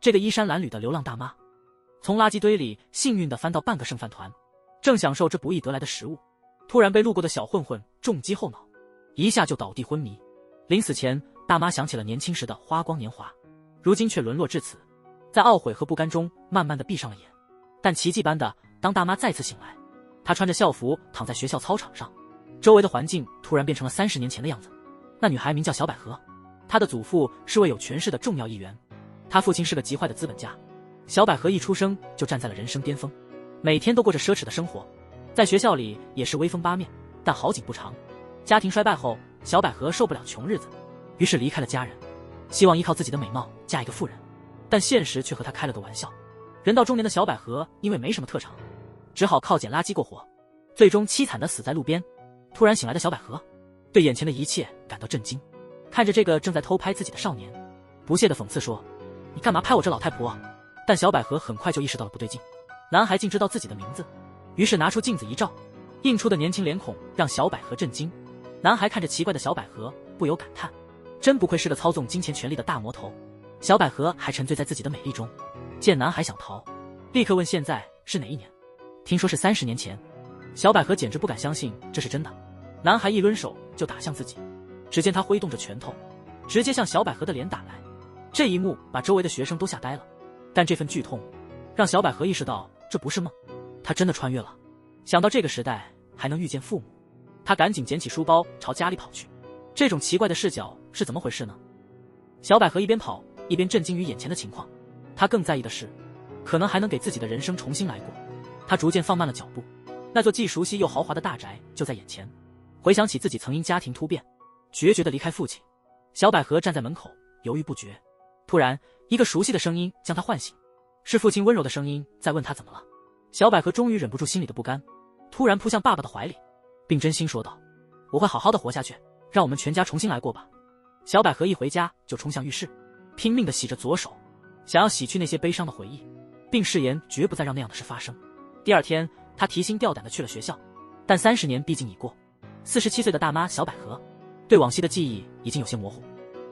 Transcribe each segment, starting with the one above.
这个衣衫褴褛的流浪大妈，从垃圾堆里幸运地翻到半个剩饭团，正享受这不易得来的食物，突然被路过的小混混重击后脑，一下就倒地昏迷。临死前，大妈想起了年轻时的花光年华，如今却沦落至此，在懊悔和不甘中慢慢地闭上了眼。但奇迹般的，当大妈再次醒来，她穿着校服躺在学校操场上，周围的环境突然变成了30年前的样子。那女孩名叫小百合，她的祖父是位有权势的重要议员，她父亲是个极坏的资本家。小百合一出生就站在了人生巅峰，每天都过着奢侈的生活，在学校里也是威风八面。但好景不长，家庭衰败后，小百合受不了穷日子，于是离开了家人，希望依靠自己的美貌嫁一个富人。但现实却和她开了个玩笑，人到中年的小百合因为没什么特长，只好靠捡垃圾过活，最终凄惨地死在路边。突然醒来的小百合对眼前的一切感到震惊，看着这个正在偷拍自己的少年，不屑地讽刺说：“你干嘛拍我这老太婆？”但小百合很快就意识到了不对劲，男孩竟知道自己的名字，于是拿出镜子一照，映出的年轻脸孔让小百合震惊。男孩看着奇怪的小百合，不由感叹：真不愧是个操纵金钱权力的大魔头。小百合还沉醉在自己的美丽中，见男孩想逃，立刻问现在是哪一年。听说是30年前。小百合简直不敢相信这是真的。男孩一抡手就打向自己，只见他挥动着拳头，直接向小百合的脸打来。这一幕把周围的学生都吓呆了，但这份剧痛让小百合意识到这不是梦，他真的穿越了。想到这个时代还能遇见父母，他赶紧捡起书包朝家里跑去。这种奇怪的视角是怎么回事呢？小百合一边跑一边震惊于眼前的情况，他更在意的是可能还能给自己的人生重新来过。他逐渐放慢了脚步，那座既熟悉又豪华的大宅就在眼前。回想起自己曾因家庭突变决绝地离开父亲，小百合站在门口犹豫不决。突然一个熟悉的声音将他唤醒，是父亲温柔的声音在问他怎么了。小百合终于忍不住心里的不甘，突然扑向爸爸的怀里，并真心说道：我会好好的活下去，让我们全家重新来过吧。小百合一回家就冲向浴室，拼命地洗着左手，想要洗去那些悲伤的回忆，并誓言绝不再让那样的事发生。第二天他提心吊胆地去了学校，但30年毕竟已过，47岁的大妈小百合对往昔的记忆已经有些模糊。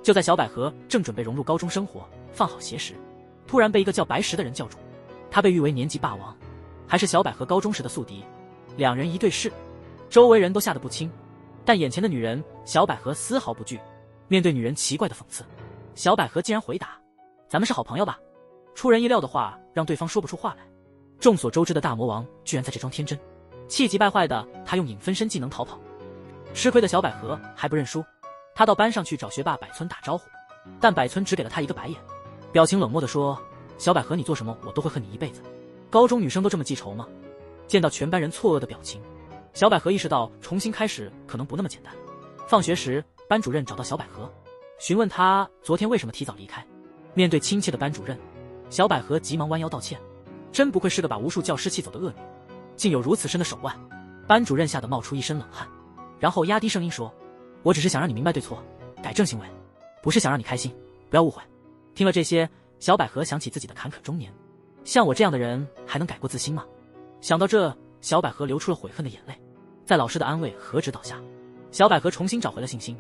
就在小百合正准备融入高中生活，放好鞋时，突然被一个叫白石的人叫住。他被誉为年级霸王，还是小百合高中时的宿敌，两人一对视，周围人都吓得不轻。但眼前的女人小百合丝毫不惧，面对女人奇怪的讽刺，小百合竟然回答：咱们是好朋友吧。出人意料的话让对方说不出话来。众所周知的大魔王居然在这装天真，气急败坏的他用影分身技能逃跑。吃亏的小百合还不认输，他到班上去找学霸百村打招呼，但百村只给了他一个白眼，表情冷漠地说：小百合，你做什么我都会恨你一辈子。高中女生都这么记仇吗？见到全班人错愕的表情，小百合意识到重新开始可能不那么简单。放学时，班主任找到小百合，询问他昨天为什么提早离开。面对亲切的班主任，小百合急忙弯腰道歉。真不愧是个把无数教师气走的恶女，竟有如此深的手腕。班主任吓得冒出一身冷汗，然后压低声音说：我只是想让你明白对错，改正行为，不是想让你开心，不要误会。听了这些，小百合想起自己的坎坷中年，像我这样的人还能改过自新吗？想到这，小百合流出了悔恨的眼泪。在老师的安慰和指导下，小百合重新找回了信心。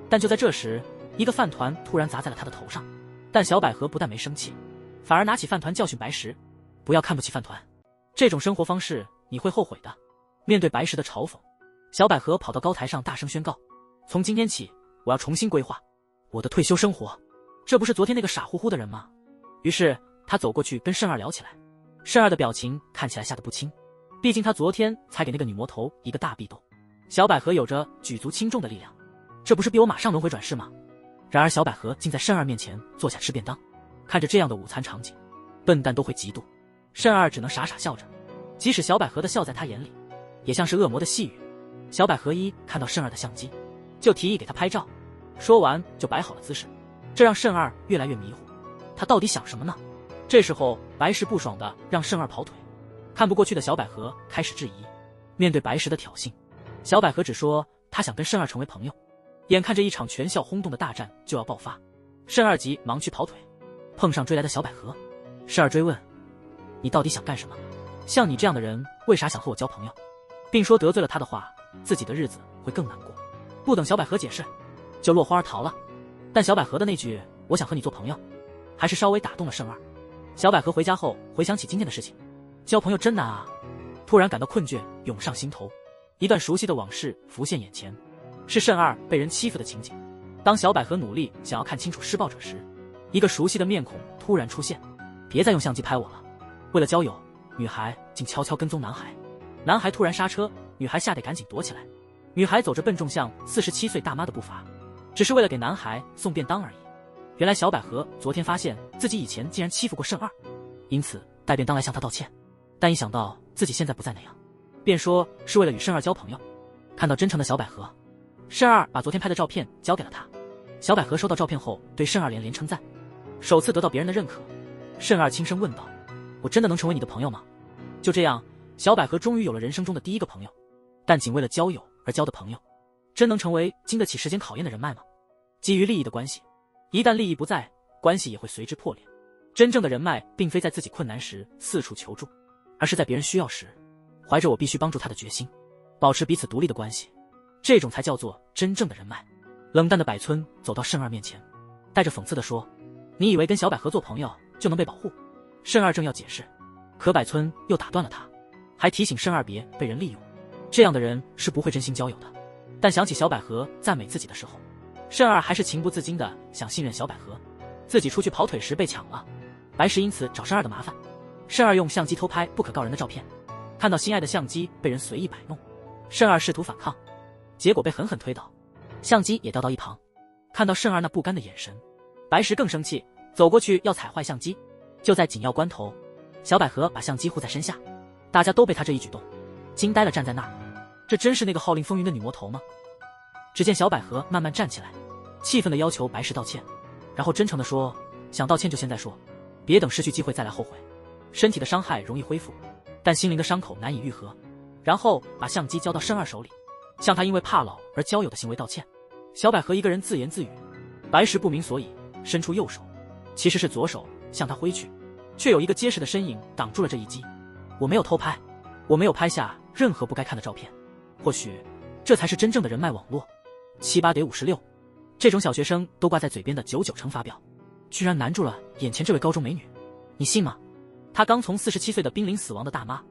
但就在这时，一个饭团突然砸在了她的头上，但小百合不但没生气，反而拿起饭团教训白石：不要看不起饭团，这种生活方式你会后悔的。面对白石的嘲讽，小百合跑到高台上大声宣告：从今天起，我要重新规划我的退休生活。这不是昨天那个傻乎乎的人吗？于是他走过去跟慎儿聊起来。慎儿的表情看起来吓得不轻，毕竟他昨天才给那个女魔头一个大逼斗。小百合有着举足轻重的力量，这不是逼我马上轮回转世吗？然而小百合竟在慎儿面前坐下吃便当，看着这样的午餐场景，笨蛋都会嫉妒。慎儿只能傻傻笑着，即使小百合的笑在他眼里也像是恶魔的细语。小百合一看到慎儿的相机，就提议给他拍照，说完就摆好了姿势，这让慎儿越来越迷糊，他到底想什么呢？这时候白石不爽的让慎儿跑腿，看不过去的小百合开始质疑。面对白石的挑衅，小百合只说他想跟慎儿成为朋友。眼看着一场全校轰动的大战就要爆发，慎儿急忙去跑腿，碰上追来的小百合。慎儿追问：你到底想干什么？像你这样的人为啥想和我交朋友？并说得罪了他的话，自己的日子会更难过。不等小百合解释，就落荒而逃了。但小百合的那句我想和你做朋友还是稍微打动了慎儿。小百合回家后回想起今天的事情，交朋友真难啊！突然感到困倦涌上心头，一段熟悉的往事浮现眼前，是慎二被人欺负的情景。当小百合努力想要看清楚施暴者时，一个熟悉的面孔突然出现。别再用相机拍我了！为了交友，女孩竟悄悄跟踪男孩。男孩突然刹车，女孩吓得赶紧躲起来。女孩走着笨重像47岁大妈的步伐，只是为了给男孩送便当而已。原来小百合昨天发现自己以前竟然欺负过慎二，因此带便当来向他道歉。但一想到自己现在不再那样，便说是为了与慎二交朋友。看到真诚的小百合，慎二把昨天拍的照片交给了他。小百合收到照片后对慎二连连称赞，首次得到别人的认可。慎二轻声问道：我真的能成为你的朋友吗？就这样，小百合终于有了人生中的第一个朋友，但仅为了交友而交的朋友，真能成为经得起时间考验的人脉吗？基于利益的关系，一旦利益不在，关系也会随之破裂。真正的人脉并非在自己困难时四处求助，而是在别人需要时，怀着我必须帮助他的决心，保持彼此独立的关系，这种才叫做真正的人脉。冷淡的百村走到慎二面前，带着讽刺地说：你以为跟小百合做朋友就能被保护？慎二正要解释，可百村又打断了他，还提醒慎二别被人利用，这样的人是不会真心交友的。但想起小百合赞美自己的时候，慎二还是情不自禁的想信任小百合。自己出去跑腿时被抢了，白石因此找慎二的麻烦。慎二用相机偷拍不可告人的照片，看到心爱的相机被人随意摆弄，慎二试图反抗，结果被狠狠推倒，相机也掉到一旁。看到慎二那不甘的眼神，白石更生气，走过去要踩坏相机。就在紧要关头，小百合把相机护在身下，大家都被他这一举动惊呆了，站在那儿。这真是那个号令风云的女魔头吗？只见小百合慢慢站起来，气愤地要求白石道歉，然后真诚地说：想道歉就现在说，别等失去机会再来后悔。身体的伤害容易恢复，但心灵的伤口难以愈合。然后把相机交到慎二手里，向他因为怕老而交友的行为道歉。小百合一个人自言自语，白石不明所以，伸出右手，其实是左手向他挥去，却有一个结实的身影挡住了这一击。我没有偷拍，我没有拍下任何不该看的照片，或许这才是真正的人脉网络。7、8得56，这种小学生都挂在嘴边的99乘法表，居然难住了眼前这位高中美女。你信吗？她刚从47岁的濒临死亡的大妈，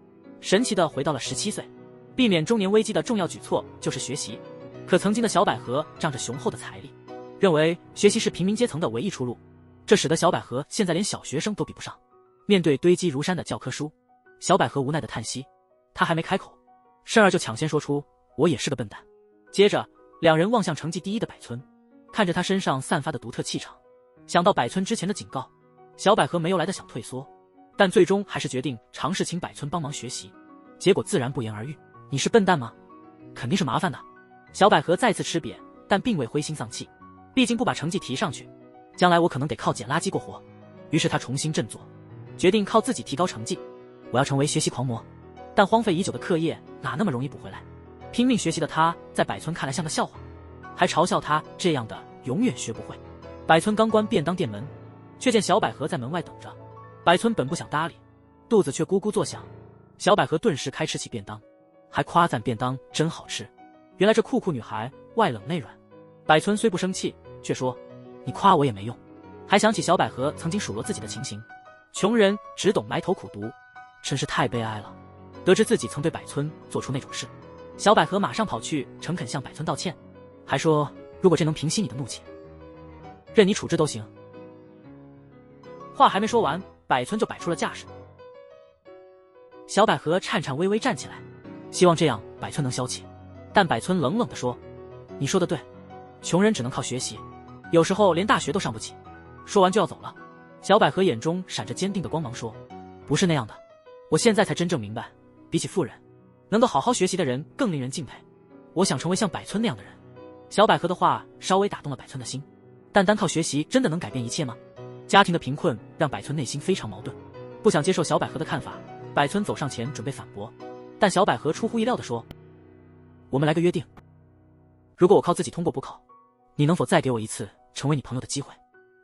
神奇地回到了17岁。避免中年危机的重要举措就是学习。可曾经的小百合仗着雄厚的财力，认为学习是平民阶层的唯一出路，这使得小百合现在连小学生都比不上。面对堆积如山的教科书，小百合无奈的叹息。她还没开口，慎二就抢先说出：我也是个笨蛋。接着两人望向成绩第一的百村，看着他身上散发的独特气场，想到百村之前的警告，小百合没有来的想退缩，但最终还是决定尝试请百村帮忙学习。结果自然不言而喻。你是笨蛋吗？肯定是麻烦的。小百合再次吃瘪，但并未灰心丧气，毕竟不把成绩提上去，将来我可能得靠捡垃圾过活。于是他重新振作，决定靠自己提高成绩。我要成为学习狂魔。但荒废已久的课业哪那么容易补回来？拼命学习的他在百村看来像个笑话，还嘲笑他这样的永远学不会。百村刚关便当店门，却见小百合在门外等着。百村本不想搭理，肚子却咕咕作响。小百合顿时开吃起便当，还夸赞便当真好吃。原来这酷酷女孩外冷内软。百村虽不生气，却说：你夸我也没用。还想起小百合曾经数落自己的情形，穷人只懂埋头苦读，真是太悲哀了。得知自己曾对百村做出那种事，小百合马上跑去诚恳向百村道歉，还说如果这能平息你的怒气，任你处置都行。话还没说完，百村就摆出了架势。小百合颤颤巍巍站起来，希望这样百村能消气，但百村冷冷地说：你说的对，穷人只能靠学习，有时候连大学都上不起。说完就要走了。小百合眼中闪着坚定的光芒说：不是那样的，我现在才真正明白，比起富人，能够好好学习的人更令人敬佩。我想成为像百村那样的人。小百合的话稍微打动了百村的心，但单靠学习真的能改变一切吗？家庭的贫困让百村内心非常矛盾，不想接受小百合的看法。百村走上前准备反驳，但小百合出乎意料地说：我们来个约定，如果我靠自己通过补考，你能否再给我一次成为你朋友的机会？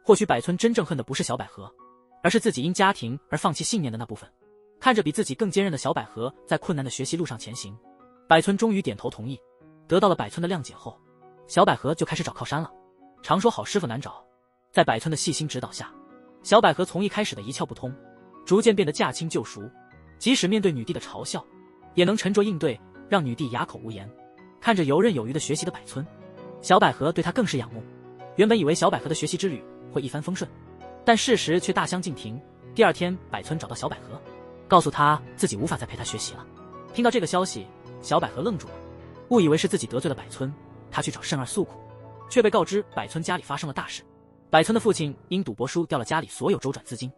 或许百村真正恨的不是小百合，而是自己因家庭而放弃信念的那部分。看着比自己更坚韧的小百合在困难的学习路上前行，百村终于点头同意。得到了百村的谅解后，小百合就开始找靠山了。常说好师傅难找，在百村的细心指导下，小百合从一开始的一窍不通，逐渐变得驾轻就熟，即使面对女帝的嘲笑，也能沉着应对，让女帝哑口无言。看着游刃有余的学习的百村，小百合对他更是仰慕。原本以为小百合的学习之旅会一帆风顺，但事实却大相径庭。第二天，百村找到小百合，告诉他自己无法再陪他学习了。听到这个消息，小百合愣住了，误以为是自己得罪了百村，他去找慎儿诉苦，却被告知百村家里发生了大事。百村的父亲因赌博输掉了家里所有周转资金，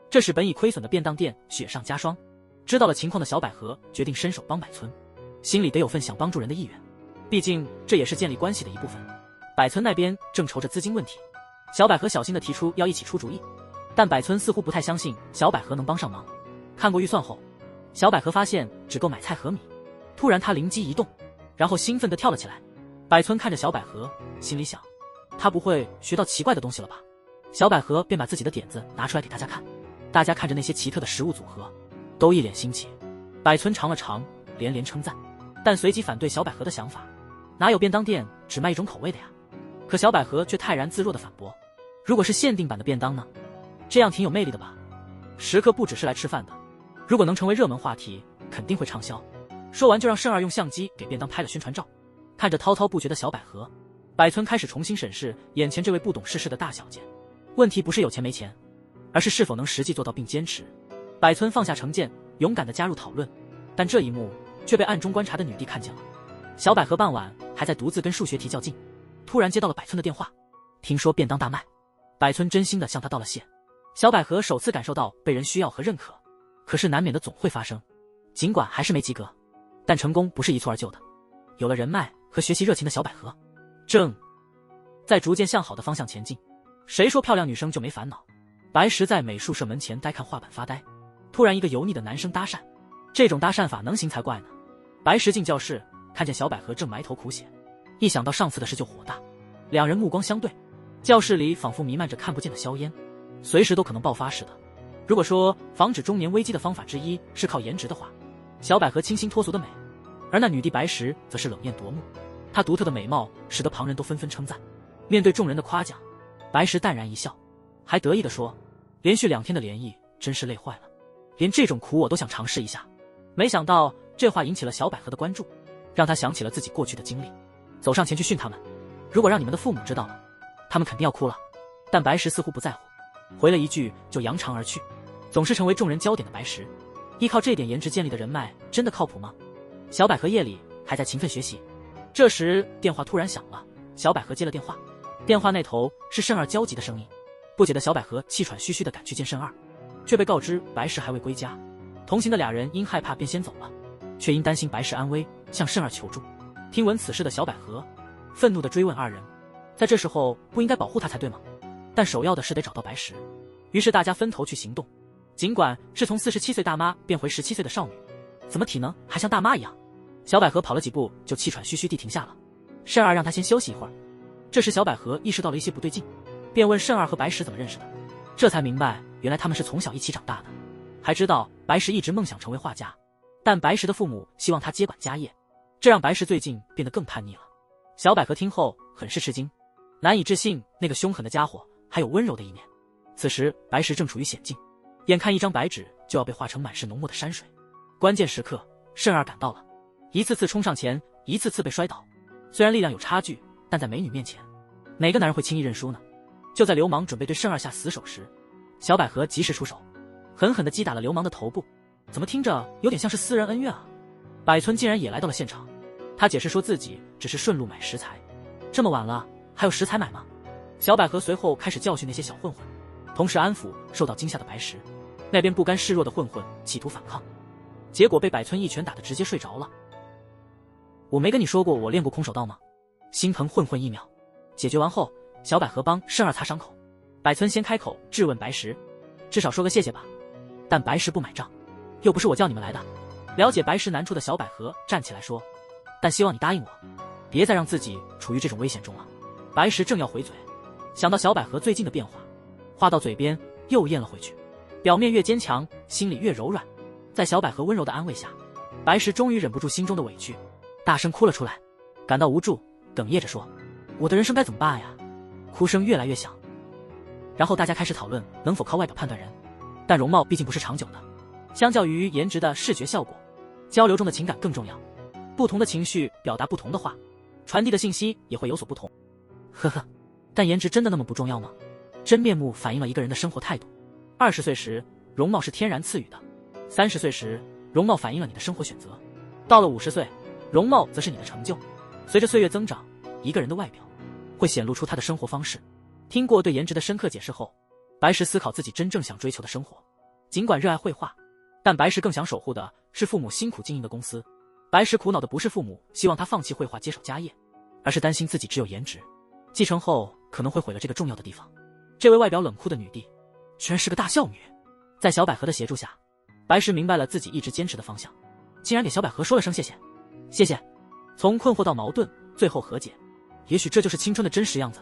这使本已亏损的便当店雪上加霜。知道了情况的小百合决定伸手帮百村，心里得有份想帮助人的意愿，毕竟这也是建立关系的一部分。百村那边正愁着资金问题，小百合小心地提出要一起出主意，但百村似乎不太相信小百合能帮上忙。看过预算后，小百合发现只够买菜和米，突然他灵机一动，然后兴奋地跳了起来。百村看着小百合，心里想，他不会学到奇怪的东西了吧？小百合便把自己的点子拿出来给大家看，大家看着那些奇特的食物组合，都一脸新奇。百村尝了尝，连连称赞，但随即反对小百合的想法，哪有便当店只卖一种口味的呀？可小百合却泰然自若地反驳，如果是限定版的便当呢？这样挺有魅力的吧？食客不只是来吃饭的，如果能成为热门话题，肯定会畅销。说完就让慎儿用相机给便当拍了宣传照。看着滔滔不绝的小百合，百村开始重新审视眼前这位不懂世事的大小姐。问题不是有钱没钱，而是是否能实际做到并坚持。百村放下成见，勇敢地加入讨论，但这一幕却被暗中观察的女帝看见了。小百合傍晚还在独自跟数学题较劲，突然接到了百村的电话，听说便当大卖。百村真心地向他道了谢。小百合首次感受到被人需要和认可，可是难免的总会发生。尽管还是没及格，但成功不是一蹴而就的。有了人脉和学习热情的小百合，正在逐渐向好的方向前进。谁说漂亮女生就没烦恼？白石在美术社门前呆看画板发呆，突然一个油腻的男生搭讪，这种搭讪法能行才怪呢。白石进教室，看见小百合正埋头苦写，一想到上次的事就火大。两人目光相对，教室里仿佛弥漫着看不见的硝烟，随时都可能爆发似的。如果说防止中年危机的方法之一是靠颜值的话，小百合清新脱俗的美，而那女帝白石则是冷艳夺目。她独特的美貌使得旁人都纷纷称赞。面对众人的夸奖，白石淡然一笑，还得意地说，连续2天的联谊真是累坏了，连这种苦我都想尝试一下。没想到这话引起了小百合的关注，让她想起了自己过去的经历，走上前去训他们，如果让你们的父母知道了，他们肯定要哭了。但白石似乎不在乎，回了一句就扬长而去。总是成为众人焦点的白石，依靠这点颜值建立的人脉真的靠谱吗？小百合夜里还在勤奋学习，这时电话突然响了，小百合接了电话，电话那头是慎儿焦急的声音。不解的小百合气喘吁吁地赶去见慎儿，却被告知白石还未归家。同行的俩人因害怕便先走了，却因担心白石安危向慎儿求助。听闻此事的小百合愤怒地追问二人，在这时候不应该保护他才对吗？但首要的是得找到白石。于是大家分头去行动。尽管是从47岁大妈变回17岁的少女，怎么体能还像大妈一样？小百合跑了几步就气喘吁吁地停下了。慎儿让她先休息一会儿。这时小百合意识到了一些不对劲，便问慎儿和白石怎么认识的。这才明白原来他们是从小一起长大的，还知道白石一直梦想成为画家，但白石的父母希望他接管家业，这让白石最近变得更叛逆了。小百合听后很是吃惊，难以置信那个凶狠的家伙还有温柔的一面。此时白石正处于险境，眼看一张白纸就要被画成满是浓墨的山水。关键时刻慎儿赶到了，一次次冲上前，一次次被摔倒。虽然力量有差距，但在美女面前，哪个男人会轻易认输呢？就在流氓准备对慎儿下死手时，小百合及时出手，狠狠地击打了流氓的头部。怎么听着有点像是私人恩怨啊？百村竟然也来到了现场，他解释说自己只是顺路买食材。这么晚了还有食材买吗？小百合随后开始教训那些小混混，同时安抚受到惊吓的白石。那边不甘示弱的混混企图反抗，结果被百村一拳打得直接睡着了。我没跟你说过我练过空手道吗？心疼混混1秒。解决完后，小百合帮慎儿擦伤口。百村先开口质问白石，至少说个谢谢吧。但白石不买账，又不是我叫你们来的。了解白石难处的小百合站起来说，但希望你答应我，别再让自己处于这种危险中了。白石正要回嘴，想到小百合最近的变化，话到嘴边又咽了回去。表面越坚强，心里越柔软。在小百合温柔的安慰下，白石终于忍不住心中的委屈，大声哭了出来，感到无助，哽咽着说，我的人生该怎么办呀？哭声越来越响。然后大家开始讨论能否靠外表判断人，但容貌毕竟不是长久的，相较于颜值的视觉效果，交流中的情感更重要。不同的情绪表达不同的话，传递的信息也会有所不同。呵呵，但颜值真的那么不重要吗？真面目反映了一个人的生活态度。20岁时，容貌是天然赐予的；30岁时，容貌反映了你的生活选择；到了50岁，容貌则是你的成就。随着岁月增长，一个人的外表会显露出他的生活方式。听过对颜值的深刻解释后，白石思考自己真正想追求的生活。尽管热爱绘画，但白石更想守护的是父母辛苦经营的公司。白石苦恼的不是父母希望他放弃绘画接手家业，而是担心自己只有颜值，继承后可能会毁了这个重要的地方。这位外表冷酷的女帝，居然是个大孝女。在小百合的协助下，白石明白了自己一直坚持的方向，竟然给小百合说了声谢谢。谢谢。从困惑到矛盾，最后和解，也许这就是青春的真实样子。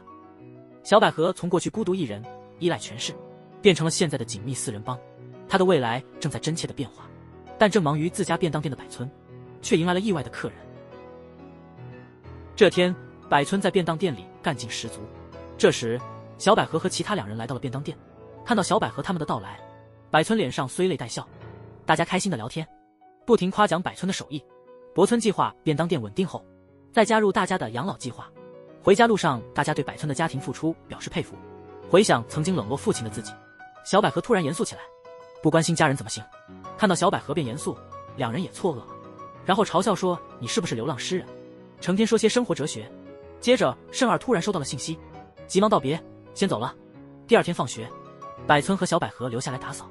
小百合从过去孤独一人，依赖权势，变成了现在的紧密4人帮。她的未来正在真切的变化，但正忙于自家便当店的百村，却迎来了意外的客人。这天，百村在便当店里干劲十足。这时，小百合和其他2人来到了便当店，看到小百合他们的到来，百村脸上虽泪带笑，大家开心的聊天，不停夸奖百村的手艺。博村计划便当店稳定后，再加入大家的养老计划。回家路上，大家对百村的家庭付出表示佩服。回想曾经冷落父亲的自己，小百合突然严肃起来，不关心家人怎么行。看到小百合变严肃，2人也错愕了，然后嘲笑说：“你是不是流浪诗人，成天说些生活哲学？”接着，慎儿突然收到了信息，急忙道别，先走了。第2天放学，百村和小百合留下来打扫。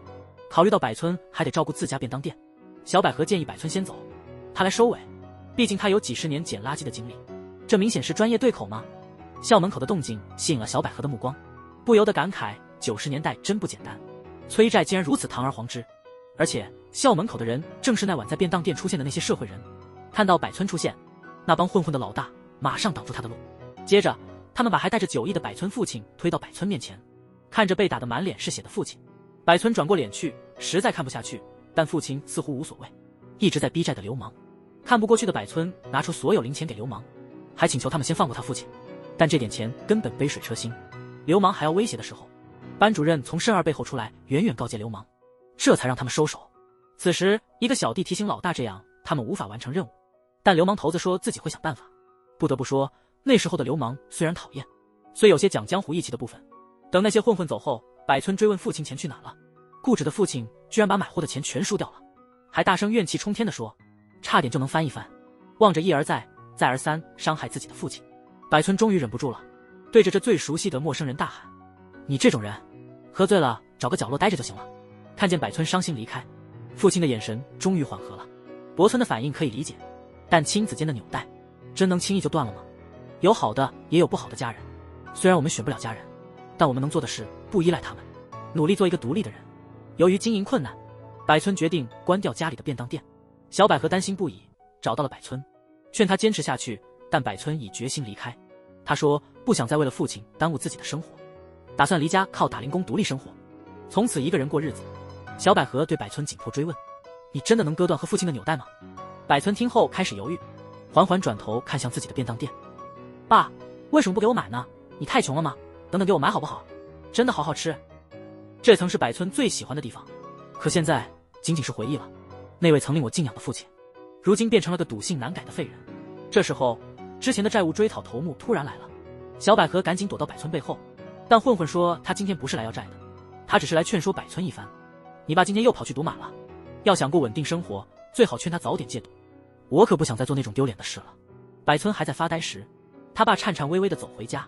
考虑到百村还得照顾自家便当店，小百合建议百村先走，他来收尾，毕竟他有几10年捡垃圾的经历。这明显是专业对口吗？校门口的动静吸引了小百合的目光，不由得感慨90年代真不简单，催债竟然如此堂而皇之。而且校门口的人正是那晚在便当店出现的那些社会人。看到百村出现，那帮混混的老大马上挡住他的路，接着他们把还带着酒意的百村父亲推到百村面前。看着被打得满脸是血的父亲，百村转过脸去，实在看不下去，但父亲似乎无所谓，一直在逼债的流氓。看不过去的百村拿出所有零钱给流氓，还请求他们先放过他父亲，但这点钱根本杯水车薪。流氓还要威胁的时候，班主任从慎儿背后出来，远远告诫流氓，这才让他们收手。此时一个小弟提醒老大，这样他们无法完成任务，但流氓头子说自己会想办法。不得不说，那时候的流氓虽然讨厌，虽有些讲江湖义气的部分，等那些混混走后，百村追问父亲钱去哪了，固执的父亲居然把买货的钱全输掉了，还大声怨气冲天地说，差点就能翻一番。望着一而再再而三伤害自己的父亲，百村终于忍不住了，对着这最熟悉的陌生人大喊，你这种人，喝醉了找个角落待着就行了。看见百村伤心离开，父亲的眼神终于缓和了。博村的反应可以理解，但亲子间的纽带真能轻易就断了吗？有好的也有不好的家人，虽然我们选不了家人，但我们能做的是不依赖他们，努力做一个独立的人。由于经营困难，百村决定关掉家里的便当店。小百合担心不已，找到了百村，劝他坚持下去，但百村已决心离开。他说不想再为了父亲耽误自己的生活，打算离家靠打零工独立生活，从此一个人过日子。小百合对百村紧迫追问，你真的能割断和父亲的纽带吗？百村听后开始犹豫，缓缓转头看向自己的便当店，爸，为什么不给我买呢？你太穷了吗？等等给我买好不好？真的好好吃。这曾是百村最喜欢的地方，可现在仅仅是回忆了。那位曾令我敬仰的父亲，如今变成了个赌性难改的废人。这时候，之前的债务追讨头目突然来了，小百合赶紧躲到百村背后，但混混说他今天不是来要债的，他只是来劝说百村一番。你爸今天又跑去赌马了，要想过稳定生活，最好劝他早点戒赌。我可不想再做那种丢脸的事了。百村还在发呆时，他爸颤颤巍巍地走回家。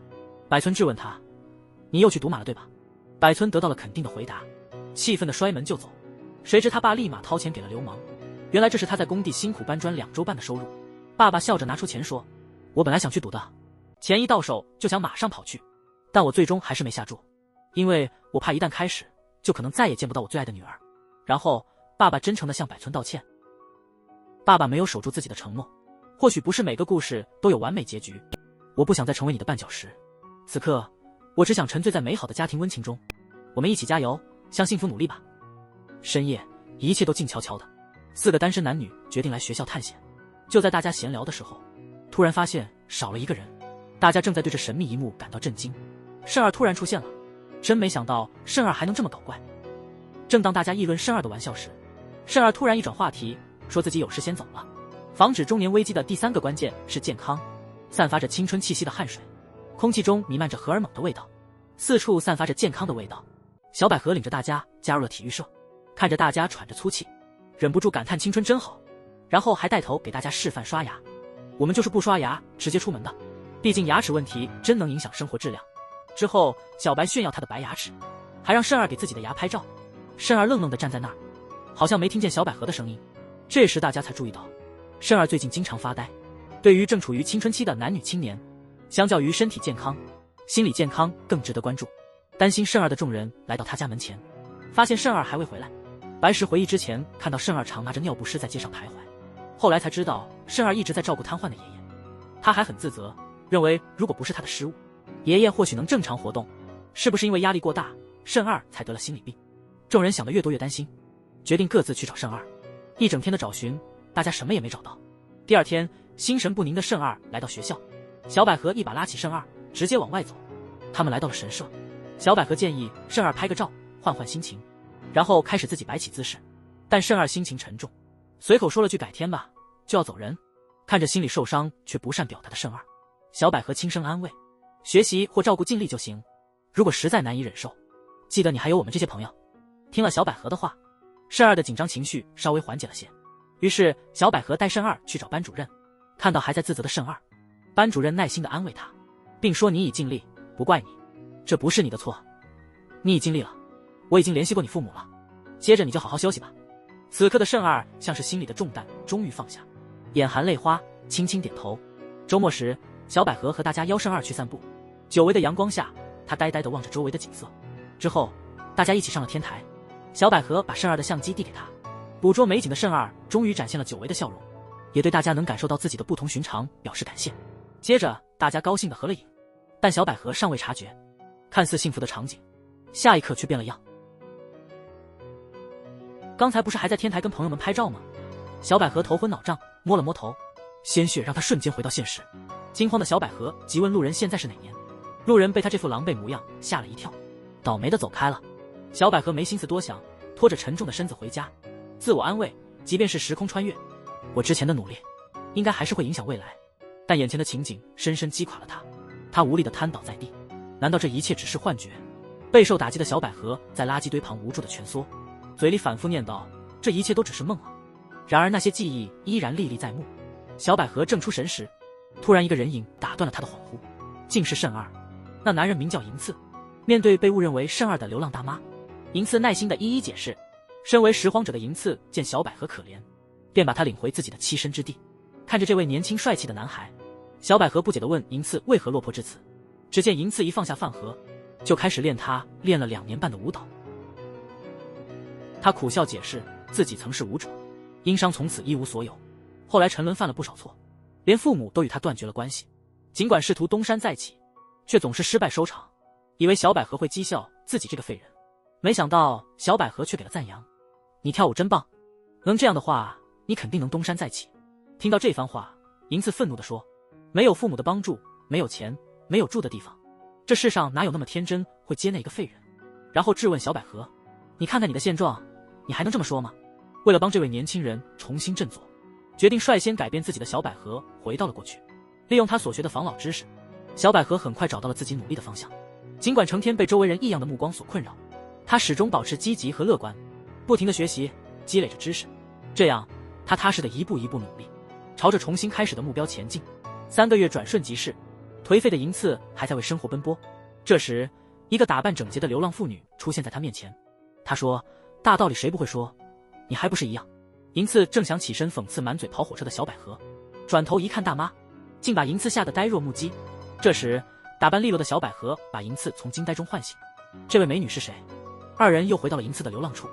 百村质问他，你又去赌马了对吧？百村得到了肯定的回答，气愤地摔门就走。谁知他爸立马掏钱给了流氓，原来这是他在工地辛苦搬砖2周半的收入。爸爸笑着拿出钱说，我本来想去赌的，钱一到手就想马上跑去，但我最终还是没下注，因为我怕一旦开始就可能再也见不到我最爱的女儿。然后爸爸真诚地向百村道歉。爸爸没有守住自己的承诺，或许不是每个故事都有完美结局，我不想再成为你的绊脚石。此刻我只想沉醉在美好的家庭温情中，我们一起加油，向幸福努力吧。深夜一切都静悄悄的，4个单身男女决定来学校探险。就在大家闲聊的时候，突然发现少了一个人，大家正在对这神秘一幕感到震惊。慎儿突然出现了，真没想到慎儿还能这么搞怪。正当大家议论慎儿的玩笑时，慎儿突然一转话题，说自己有事先走了。防止中年危机的第3个关键是健康。散发着青春气息的汗水，空气中弥漫着荷尔蒙的味道，四处散发着健康的味道。小百合领着大家加入了体育社，看着大家喘着粗气，忍不住感叹青春真好，然后还带头给大家示范刷牙。我们就是不刷牙直接出门的，毕竟牙齿问题真能影响生活质量。之后小白炫耀他的白牙齿，还让慎儿给自己的牙拍照。慎儿愣愣地站在那儿，好像没听见小百合的声音。这时大家才注意到，慎儿最近经常发呆。对于正处于青春期的男女青年，相较于身体健康，心理健康更值得关注。担心慎儿的众人来到他家门前，发现慎儿还未回来。白石回忆之前看到慎儿常拿着尿不湿在街上徘徊，后来才知道慎儿一直在照顾瘫痪的爷爷。他还很自责，认为如果不是他的失误，爷爷或许能正常活动。是不是因为压力过大，慎儿才得了心理病？众人想得越多越担心，决定各自去找慎儿。一整天的找寻，大家什么也没找到。第2天，心神不宁的慎儿来到学校，小百合一把拉起慎儿，直接往外走。他们来到了神社，小百合建议慎儿拍个照，换换心情，然后开始自己摆起姿势。但慎儿心情沉重，随口说了句改天吧，就要走人。看着心里受伤却不善表达的慎儿，小百合轻声安慰：学习或照顾尽力就行，如果实在难以忍受，记得你还有我们这些朋友。听了小百合的话，慎儿的紧张情绪稍微缓解了些。于是小百合带慎儿去找班主任。看到还在自责的慎儿，班主任耐心地安慰他，并说：你已尽力，不怪你，这不是你的错，你已尽力了，我已经联系过你父母了，接着你就好好休息吧。此刻的慎儿像是心里的重担终于放下，眼含泪花，轻轻点头。周末时，小百合和大家邀慎儿去散步，久违的阳光下，他呆呆地望着周围的景色。之后大家一起上了天台，小百合把慎儿的相机递给他，捕捉美景的慎儿终于展现了久违的笑容，也对大家能感受到自己的不同寻常表示感谢。接着大家高兴地合了影，但小百合尚未察觉，看似幸福的场景，下一刻却变了样。刚才不是还在天台跟朋友们拍照吗？小百合头昏脑胀，摸了摸头，鲜血让她瞬间回到现实。惊慌的小百合急问路人现在是哪年，路人被她这副狼狈模样吓了一跳，倒霉地走开了。小百合没心思多想，拖着沉重的身子回家，自我安慰，即便是时空穿越，我之前的努力应该还是会影响未来。但眼前的情景深深击垮了他，他无力地瘫倒在地。难道这一切只是幻觉？备受打击的小百合在垃圾堆旁无助地蜷缩，嘴里反复念叨：这一切都只是梦啊。然而那些记忆依然历历在目。小百合正出神时，突然一个人影打断了他的恍惚，竟是慎儿。那男人名叫银次。面对被误认为慎儿的流浪大妈，银次耐心地一一解释。身为拾荒者的银次见小百合可怜，便把她领回自己的栖身之地。看着这位年轻帅气的男孩，小百合不解地问银次为何落魄至此。只见银次一放下饭盒，就开始练他练了2年半的舞蹈。他苦笑解释自己曾是舞者，因伤从此一无所有，后来沉沦犯了不少错，连父母都与他断绝了关系。尽管试图东山再起，却总是失败收场。以为小百合会讥笑自己这个废人，没想到小百合却给了赞扬：你跳舞真棒，能这样的话，你肯定能东山再起。听到这番话，银次愤怒地说：没有父母的帮助，没有钱，没有住的地方，这世上哪有那么天真会接纳一个废人？然后质问小百合：你看看你的现状，你还能这么说吗？为了帮这位年轻人重新振作，决定率先改变自己的小百合回到了过去，利用他所学的防老知识，小百合很快找到了自己努力的方向。尽管成天被周围人异样的目光所困扰，他始终保持积极和乐观，不停地学习，积累着知识。这样，他踏实地一步一步努力，朝着重新开始的目标前进。3个月转瞬即逝，颓废的银次还在为生活奔波。这时，一个打扮整洁的流浪妇女出现在他面前。她说：大道理谁不会说，你还不是一样？银次正想起身讽刺满嘴跑火车的小百合，转头一看大妈，竟把银次吓得呆若木鸡。这时，打扮利落的小百合把银次从惊呆中唤醒。这位美女是谁？2人又回到了银次的流浪处。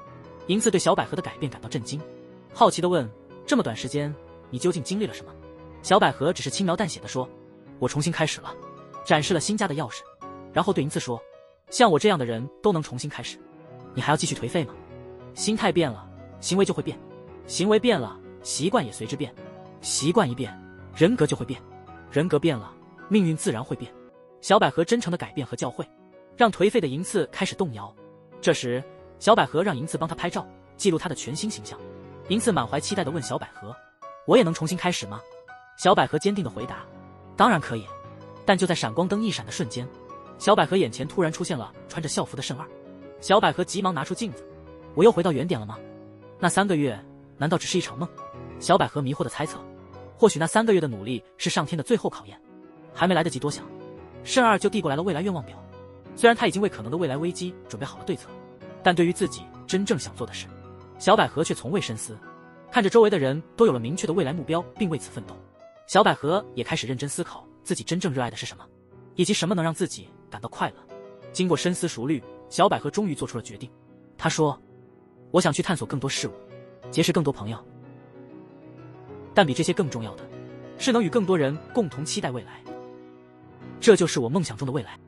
银次对小百合的改变感到震惊，好奇地问：这么短时间，你究竟经历了什么？小百合只是轻描淡写地说：我重新开始了，展示了新家的钥匙，然后对银次说：像我这样的人都能重新开始，你还要继续颓废吗？心态变了，行为就会变，行为变了，习惯也随之变，习惯一变，人格就会变，人格变了，命运自然会变。小百合真诚的改变和教诲，让颓废的银次开始动摇。这时，小百合让银次帮他拍照，记录他的全新形象。银次满怀期待地问小百合：“我也能重新开始吗？”小百合坚定地回答：“当然可以。”但就在闪光灯一闪的瞬间，小百合眼前突然出现了穿着校服的慎二。小百合急忙拿出镜子：“我又回到原点了吗？那3个月难道只是一场梦？”小百合迷惑地猜测，或许那3个月的努力是上天的最后考验。还没来得及多想，慎二就递过来了未来愿望表。虽然他已经为可能的未来危机准备好了对策，但对于自己真正想做的事，小百合却从未深思。看着周围的人都有了明确的未来目标，并为此奋斗，小百合也开始认真思考自己真正热爱的是什么，以及什么能让自己感到快乐。经过深思熟虑，小百合终于做出了决定。她说：“我想去探索更多事物，结识更多朋友，但比这些更重要的是能与更多人共同期待未来。这就是我梦想中的未来。”